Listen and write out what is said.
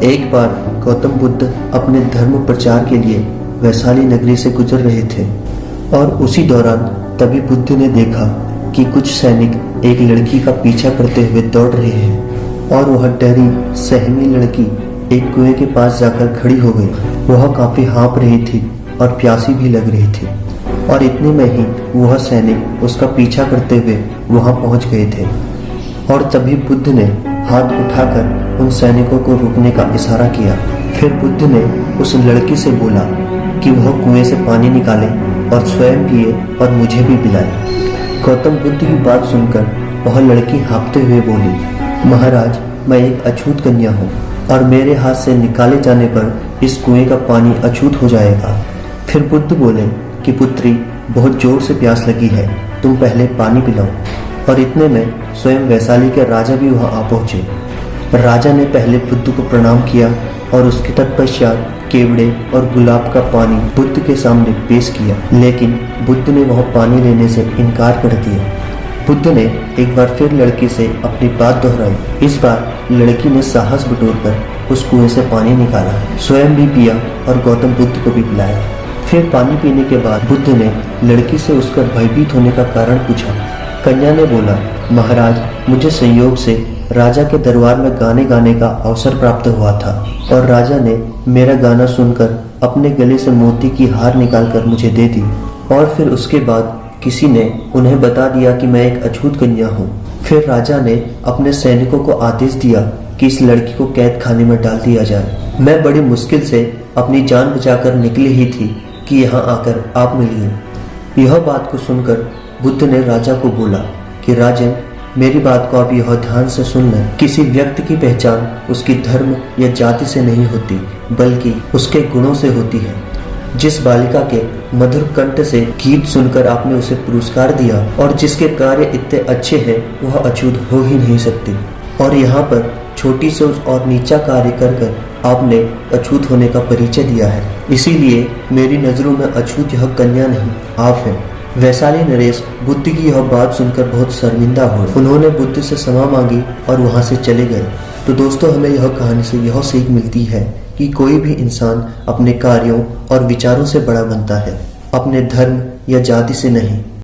एक बार गौतम बुद्ध अपने धर्म प्रचार के लिए वैशाली नगरी से गुजर रहे थे और उसी दौरान तभी बुद्ध ने देखा कि कुछ सैनिक एक लड़की का पीछा करते हुए दौड़ रहे हैं और वह डरी सहमी लड़की एक कुएं के पास जाकर खड़ी हो गई। वह काफी हाँफ रही थी और प्यासी भी लग रही थी और इतने में ही वह सैनिक उसका पीछा करते हुए वहां पहुंच गए थे और तभी बुद्ध ने हाथ उठाकर उन सैनिकों को रुकने का इशारा किया। फिर बुद्ध ने उस लड़की से बोला कि वह कुएं से पानी निकाले और स्वयं पिए और मुझे भी पिलाए। गौतम बुद्ध की बात सुनकर वह लड़की हाँफते हुए बोली, महाराज, मैं एक अछूत कन्या हूँ और मेरे हाथ से निकाले जाने पर इस कुएं का पानी अछूत हो जाएगा। फिर बुद्ध बोले कि पुत्री, बहुत जोर से प्यास लगी है, तुम पहले पानी पिलाओ। और इतने में स्वयं वैशाली के राजा भी वहां आ पहुंचे। राजा ने पहले बुद्ध को प्रणाम किया और उसके तत्पश्चात केवड़े और गुलाब का पानी बुद्ध के सामने पेश किया, लेकिन बुद्ध ने वह पानी लेने से इनकार कर दिया। बुद्ध ने एक बार फिर लड़की से अपनी बात दोहराई। इस बार लड़की ने साहस बटोरकर उस कुएं से पानी निकाला, स्वयं भी पिया और गौतम बुद्ध को भी पिलाया। फिर पानी पीने के बाद बुद्ध ने लड़की से उसका भयभीत होने का कारण पूछा। कन्या ने बोला, महाराज, मुझे संयोग से राजा के दरबार में गाने गाने का अवसर प्राप्त हुआ था और राजा ने मेरा गाना सुनकर अपने गले से मोती की हार निकालकर मुझे दे दी और फिर उसके बाद किसी ने उन्हें बता दिया कि मैं एक अछूत कन्या हूँ। फिर राजा ने अपने सैनिकों को आदेश दिया कि इस लड़की को कैद खाने में डाल दिया जाए। मैं बड़ी मुश्किल से अपनी जान बचाकर निकली ही थी कि यहाँ आकर आप मिलिए। यह बात को सुनकर बुद्ध ने राजा को बोला कि राजन, मेरी बात को आप यह ध्यान से सुन लें। किसी व्यक्ति की पहचान उसकी धर्म या जाति से नहीं होती, बल्कि उसके गुणों से होती है। जिस बालिका के मधुर कंठ से गीत सुनकर आपने उसे पुरस्कार दिया और जिसके कार्य इतने अच्छे हैं, वह अछूत हो ही नहीं सकती। और यहाँ पर छोटी सोच और नीचा कार्य कर आपने अछूत होने का परिचय दिया है। इसीलिए मेरी नजरों में अछूत यह कन्या नहीं, आप हैं। वैशाली नरेश बुद्ध की यह बात सुनकर बहुत शर्मिंदा हुए। उन्होंने बुद्ध से क्षमा मांगी और वहां से चले गए। तो दोस्तों, हमें यह कहानी से यह सीख मिलती है कि कोई भी इंसान अपने कार्यों और विचारों से बड़ा बनता है, अपने धर्म या जाति से नहीं।